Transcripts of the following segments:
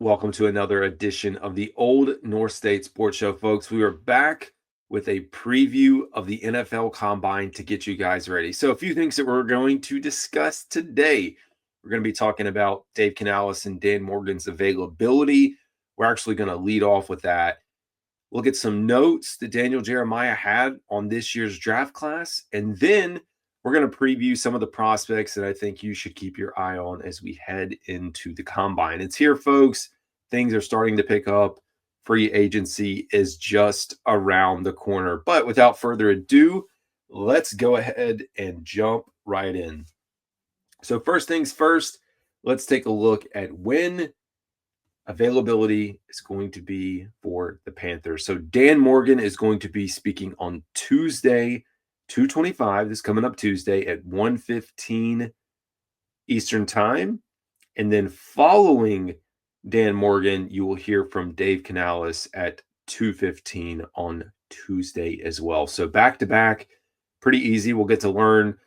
Welcome to another edition of the Old North State Sports Show, folks. We are back with a preview of the NFL Combine to get you guys ready. So, a few things that we're going to discuss today. We're going to be talking about Dave Canales and Dan Morgan's availability. We're actually going to lead off with that. Look at some notes that Daniel Jeremiah had on this year's draft class, and then we're going to preview some of the prospects that I think you should keep your eye on as we head into the Combine. It's here, folks. Things are starting to pick up. Free agency is just around the corner. But without further ado, let's go ahead and jump right in. So, first things first, let's take a look at when availability is going to be for the Panthers. So Dan Morgan is going to be speaking on Tuesday, 225, this coming up Tuesday at 1:15 Eastern Time. And then following Dan Morgan, you will hear from Dave Canales at 2:15 on Tuesday as well. So back to back, pretty easy. We'll get to learn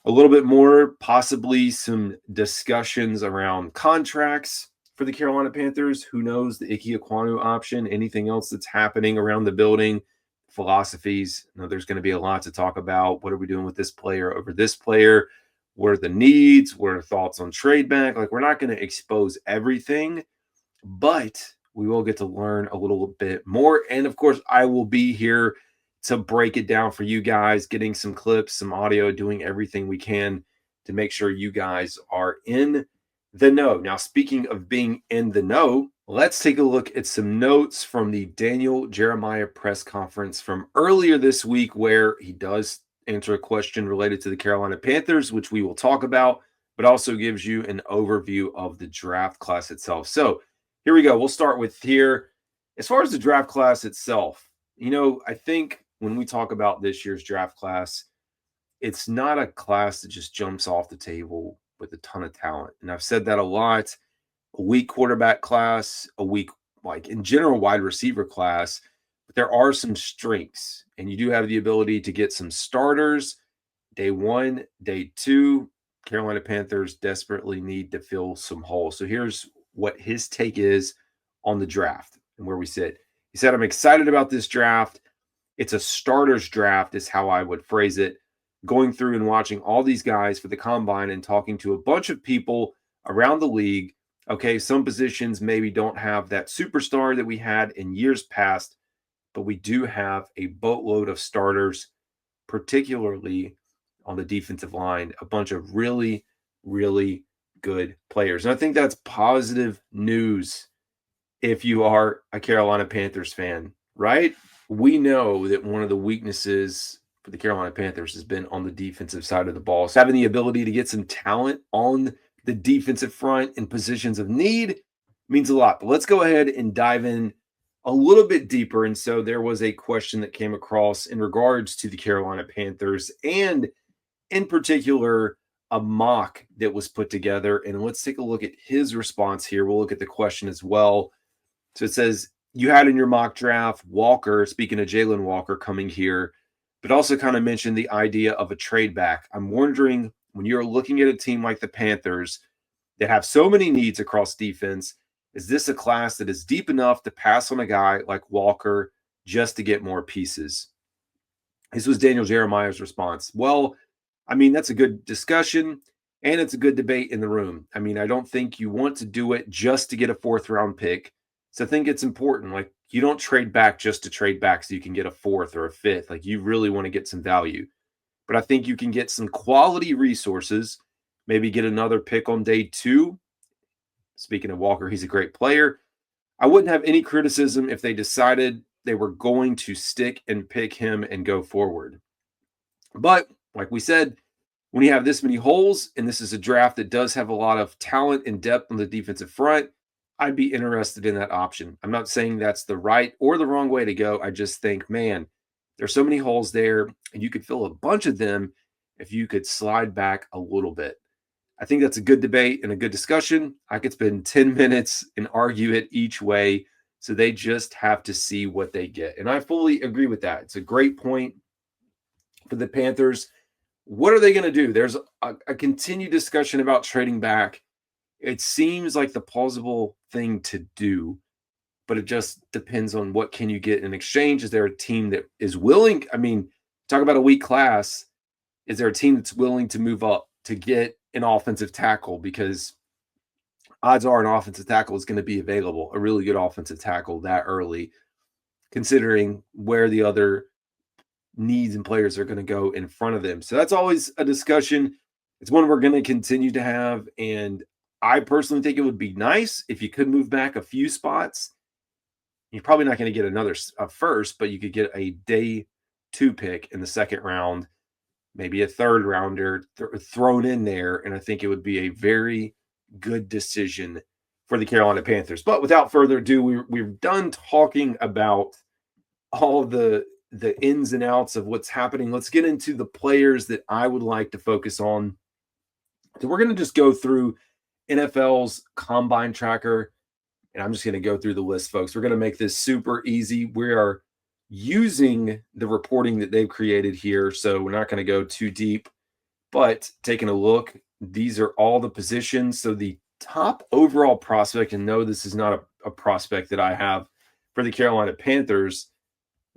a little bit more, possibly some discussions around contracts for the Carolina Panthers. Who knows, the Ike Ekwonu option, anything else that's happening around the building, philosophies. There's going to be a lot to talk about. What are we doing with this player over this player? What are the needs? What are thoughts on trade back? Like, we're not going to expose everything, but we will get to learn a little bit more. And of course, I will be here to break it down for you guys, getting some clips, some audio, doing everything we can to make sure you guys are in the know. Now, speaking of being in the know, let's take a look at some notes from the Daniel Jeremiah press conference from earlier this week, where he does answer a question related to the Carolina Panthers, which we will talk about, but also gives you an overview of the draft class itself. So here we go. We'll start with here. As far as the draft class itself, I think when we talk about this year's draft class, it's not a class that just jumps off the table with a ton of talent. And I've said that a lot. A weak quarterback class, a weak, like in general, wide receiver class, but there are some strengths, and you do have the ability to get some starters. Day one, day two, Carolina Panthers desperately need to fill some holes. So here's what his take is on the draft and where we sit. He said, "I'm excited about this draft. It's a starter's draft," is how I would phrase it. Going through and watching all these guys for the combine and talking to a bunch of people around the league. Okay, some positions maybe don't have that superstar that we had in years past, but we do have a boatload of starters, particularly on the defensive line, a bunch of really, really good players. And I think that's positive news if you are a Carolina Panthers fan, right? We know that one of the weaknesses for the Carolina Panthers has been on the defensive side of the ball. So having the ability to get some talent on the defensive front in positions of need means a lot. But let's go ahead and dive in a little bit deeper. And so there was a question that came across in regards to the Carolina Panthers, and in particular, a mock that was put together. And let's take a look at his response here. We'll look at the question as well. So it says, you had in your mock draft Walker, speaking of Jalen Walker coming here, but also kind of mentioned the idea of a trade back. I'm wondering, when you're looking at a team like the Panthers that have so many needs across defense, is this a class that is deep enough to pass on a guy like Walker just to get more pieces? This was Daniel Jeremiah's response. Well, I mean, that's a good discussion, and it's a good debate in the room. I mean, I don't think you want to do it just to get a fourth round pick. So I think it's important. Like, you don't trade back just to trade back so you can get a fourth or a fifth. Like, you really want to get some value. But I think you can get some quality resources, maybe get another pick on day two. Speaking of Walker, he's a great player. I wouldn't have any criticism if they decided they were going to stick and pick him and go forward. But like we said, when you have this many holes, and this is a draft that does have a lot of talent and depth on the defensive front, I'd be interested in that option. I'm not saying that's the right or the wrong way to go. I just think, man, there's so many holes there, and you could fill a bunch of them if you could slide back a little bit. I think that's a good debate and a good discussion. I could spend 10 minutes and argue it each way. So they just have to see what they get. And I fully agree with that. It's a great point for the Panthers. What are they going to do? There's a continued discussion about trading back. It seems like the plausible thing to do, but it just depends on what can you get in exchange. Is there a team that is willing? I mean, talk about a weak class. Is there a team that's willing to move up to get an offensive tackle? Because odds are an offensive tackle is going to be available, a really good offensive tackle that early, considering where the other needs and players are going to go in front of them. So that's always a discussion. It's one we're going to continue to have. And I personally think it would be nice if you could move back a few spots. You're probably not going to get another first, but you could get a day two pick in the second round, maybe a third rounder thrown in there. And I think it would be a very good decision for the Carolina Panthers. But without further ado, we're done talking about all the ins and outs of what's happening. Let's get into the players that I would like to focus on. So we're going to just go through NFL's combine tracker, and I'm just going to go through the list, folks. We're going to make this super easy. We are using the reporting that they've created here, so we're not going to go too deep, but taking a look, these are all the positions. So the top overall prospect, and no, this is not a prospect that I have for the Carolina Panthers.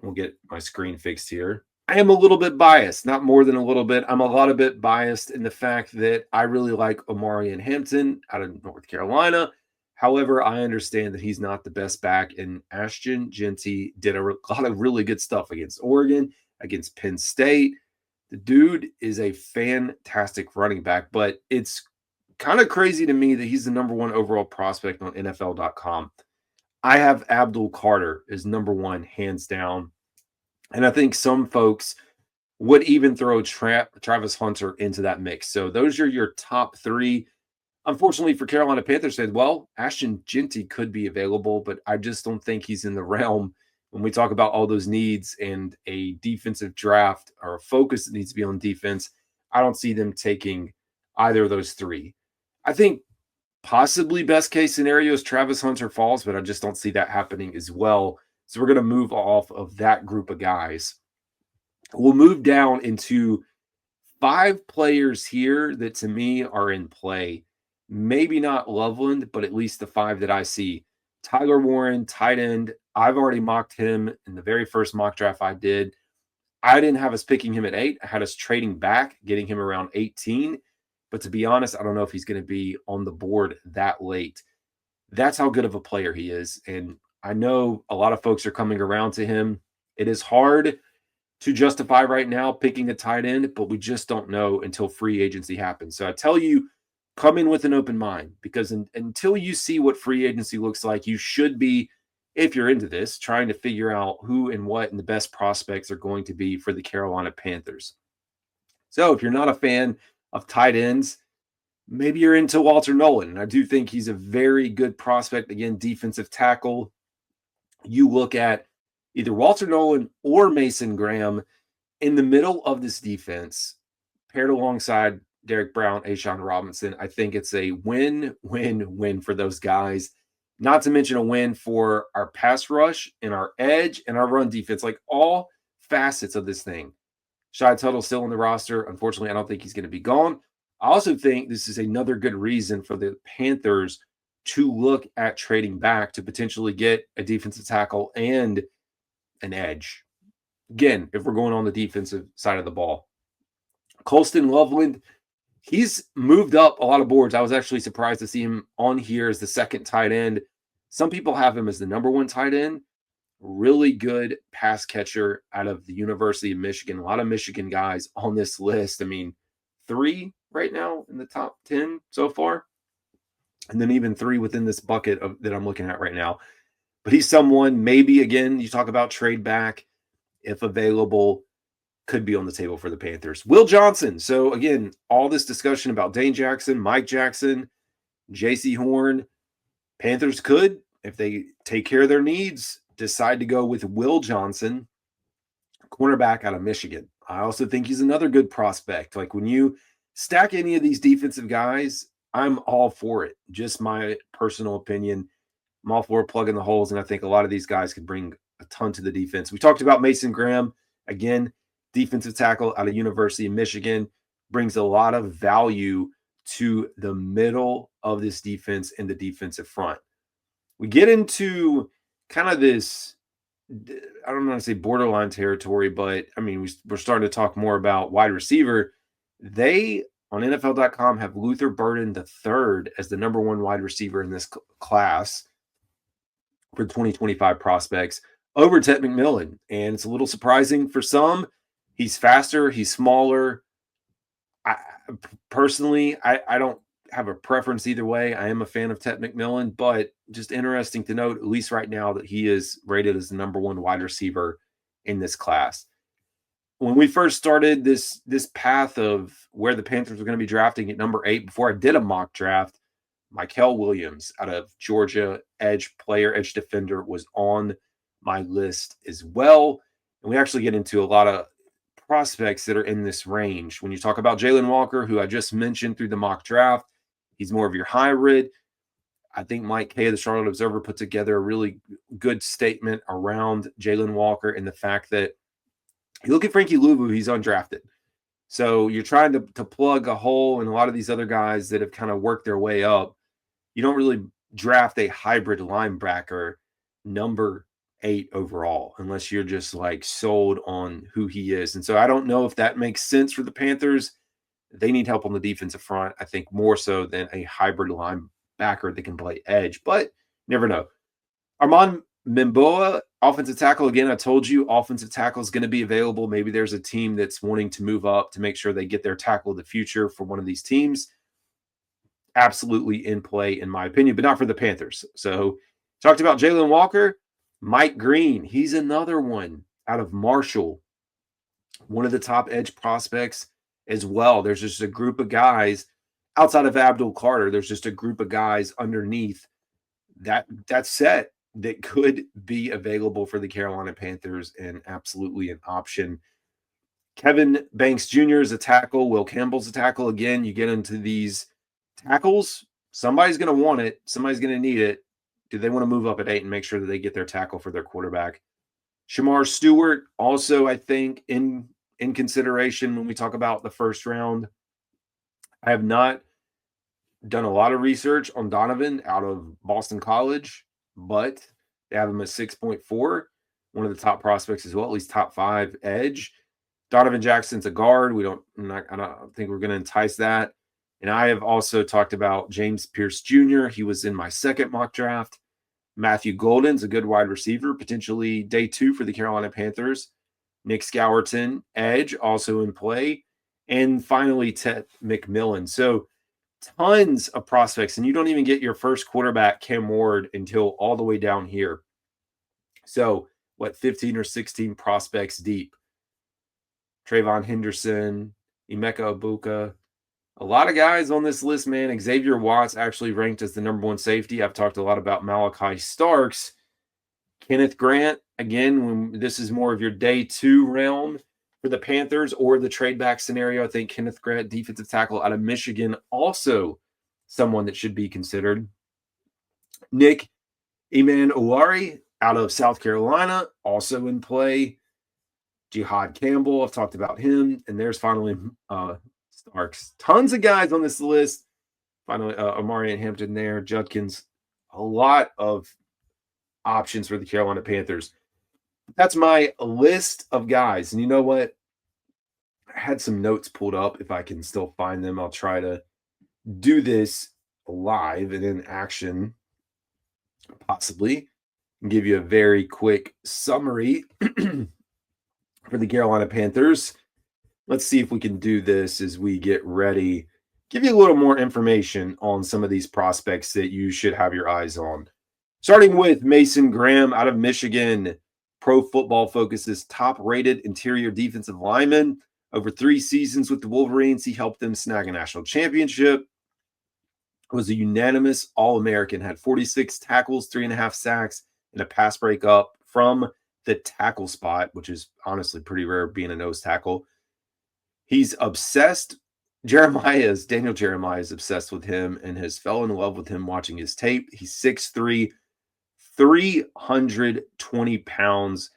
We'll get my screen fixed here. I am a little bit biased, not more than a little bit. I'm a lot of bit biased in the fact that I really like Omarion Hampton out of North Carolina. However, I understand that he's not the best back, and Ashton Jeanty did a lot of really good stuff against Oregon, against Penn State. The dude is a fantastic running back, but it's kind of crazy to me that he's the number one overall prospect on NFL.com. I have Abdul Carter as number one, hands down. And I think some folks would even throw Travis Hunter into that mix. So those are your top three. Unfortunately for Carolina Panthers fans, well, Ashton Jeanty could be available, but I just don't think he's in the realm when we talk about all those needs and a defensive draft or a focus that needs to be on defense. I don't see them taking either of those three. I think possibly best case scenario is Travis Hunter falls, but I just don't see that happening as well. So we're going to move off of that group of guys. We'll move down into 5 players here that to me are in play. Maybe not Loveland, but at least the 5 that I see. Tyler Warren, tight end. I've already mocked him in the very first mock draft I did. I didn't have us picking him at 8. I had us trading back, getting him around 18. But to be honest, I don't know if he's going to be on the board that late. That's how good of a player he is. And I know a lot of folks are coming around to him. It is hard to justify right now picking a tight end, but we just don't know until free agency happens. So I tell you, come in with an open mind, because until you see what free agency looks like, you should be, if you're into this, trying to figure out who and what and the best prospects are going to be for the Carolina Panthers. So if you're not a fan of tight ends, maybe you're into Walter Nolan. And I do think he's a very good prospect. Again, defensive tackle. You look at either Walter Nolan or Mason Graham in the middle of this defense, paired alongside Derek Brown, Ashawn Robinson. I think it's a win-win-win for those guys. Not to mention a win for our pass rush and our edge and our run defense, like all facets of this thing. Shy Tuttle still on the roster. Unfortunately, I don't think he's going to be gone. I also think this is another good reason for the Panthers to look at trading back to potentially get a defensive tackle and an edge. Again, if we're going on the defensive side of the ball. Colston Loveland, he's moved up a lot of boards. I was actually surprised to see him on here as the second tight end. Some people have him as the number one tight end. Really good pass catcher out of the University of Michigan. A lot of Michigan guys on this list. I mean, 3 right now in the top 10 so far. And then even 3 within this bucket that I'm looking at right now. But he's someone, maybe, again, you talk about trade back, if available, could be on the table for the Panthers. Will Johnson. So, again, all this discussion about Dane Jackson, Mike Jackson, J.C. Horn. Panthers could, if they take care of their needs, decide to go with Will Johnson, cornerback out of Michigan. I also think he's another good prospect. Like, when you stack any of these defensive guys, I'm all for it. Just my personal opinion. I'm all for plugging the holes, and I think a lot of these guys could bring a ton to the defense. We talked about Mason Graham. Again, defensive tackle out of University of Michigan, brings a lot of value to the middle of this defense and the defensive front. We get into kind of this, I don't want to say borderline territory, but I mean, we're starting to talk more about wide receiver. They on NFL.com have Luther Burden the third as the number one wide receiver in this class for 2025 prospects over Ted McMillan. And it's a little surprising for some. He's faster, he's smaller. I personally, I don't have a preference either way. I am a fan of Ted McMillan, but just interesting to note, at least right now, that he is rated as the number one wide receiver in this class. When we first started this path of where the Panthers were going to be drafting at number 8, before I did a mock draft, Mykel Williams out of Georgia, edge defender, was on my list as well. And we actually get into a lot of prospects that are in this range. When you talk about Jalen Walker, who I just mentioned through the mock draft, he's more of your hybrid. I think Mike Kay of the Charlotte Observer put together a really good statement around Jalen Walker and the fact that you look at Frankie Louvu, he's undrafted. So you're trying to plug a hole in a lot of these other guys that have kind of worked their way up. You don't really draft a hybrid linebacker number 8 overall unless you're just like sold on who he is. And so I don't know if that makes sense for the Panthers. They need help on the defensive front, I think, more so than a hybrid linebacker that can play edge, but never know. Armand Mimboa, offensive tackle. Again, I told you offensive tackle is going to be available. Maybe there's a team that's wanting to move up to make sure they get their tackle of the future for one of these teams. Absolutely in play, in my opinion, but not for the Panthers. So talked about Jalen Walker. Mike Green, he's another one out of Marshall, one of the top edge prospects as well. There's just a group of guys outside of Abdul Carter. There's just a group of guys underneath that set that could be available for the Carolina Panthers and absolutely an option. Kevin Banks Jr. is a tackle. Will Campbell's a tackle. Again, you get into these tackles, somebody's going to want it. Somebody's going to need it. Do they want to move up at 8 and make sure that they get their tackle for their quarterback? Shamar Stewart, also, I think, in consideration when we talk about the first round. I have not done a lot of research on Donovan out of Boston College, but they have him at 6.4, one of the top prospects as well, at least top 5 edge. Donovan Jackson's a guard. I don't think we're going to entice that. And I have also talked about James Pierce Jr. He was in my second mock draft. Matthew Golden's a good wide receiver, potentially day 2 for the Carolina Panthers. Nick Scourton, edge, also in play. And finally, Ted McMillan. So tons of prospects, and you don't even get your first quarterback, Cam Ward, until all the way down here. So, 15 or 16 prospects deep? Trayvon Henderson, Emeka Ibuka, a lot of guys on this list, man. Xavier Watts actually ranked as the number 1 safety. I've talked a lot about Malachi Starks. Kenneth Grant, again, when this is more of your day 2 realm for the Panthers or the trade back scenario, I think Kenneth Grant, defensive tackle out of Michigan, also someone that should be considered. Nick Iman-Owari out of South Carolina, also in play. Jihad Campbell, I've talked about him. And there's finally Starks. Tons of guys on this list. Finally, Amari Hampton there, Judkins. A lot of options for the Carolina Panthers. That's my list of guys. And you know what? I had some notes pulled up. If I can still find them, I'll try to do this live and in action, possibly, and give you a very quick summary for the Carolina Panthers. Let's see if we can do this as we get ready. Give you a little more information on some of these prospects that you should have your eyes on. Starting with Mason Graham out of Michigan. Pro Football Focus's top-rated interior defensive lineman. Over 3 seasons with the Wolverines, he helped them snag a national championship. Was a unanimous All-American. Had 46 tackles, 3.5 sacks, and a pass breakup from the tackle spot, which is honestly pretty rare being a nose tackle. He's obsessed. Daniel Jeremiah is obsessed with him and has fell in love with him watching his tape. He's 6'3", 320 pounds.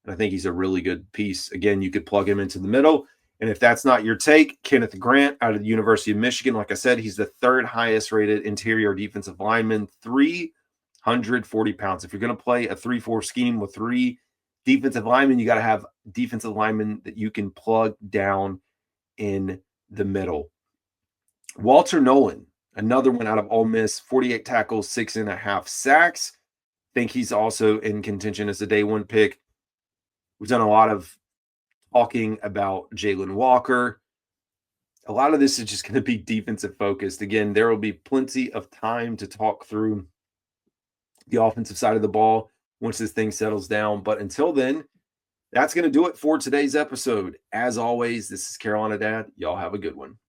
And I think he's a really good piece. Again, you could plug him into the middle And if that's not your take, Kenneth Grant out of the University of Michigan. Like I said, he's the third highest rated interior defensive lineman, 340 pounds. If you're going to play a 3-4 scheme with three defensive linemen, you got to have defensive linemen that you can plug down in the middle. Walter Nolan, another one out of Ole Miss, 48 tackles, 6.5 sacks. Think he's also in contention as a day one pick. We've done a lot of talking about Jalen Walker. A lot of this is just going to be defensive focused. Again, there will be plenty of time to talk through the offensive side of the ball once this thing settles down. But until then, that's going to do it for today's episode. As always, this is Carolina Dad. Y'all have a good one.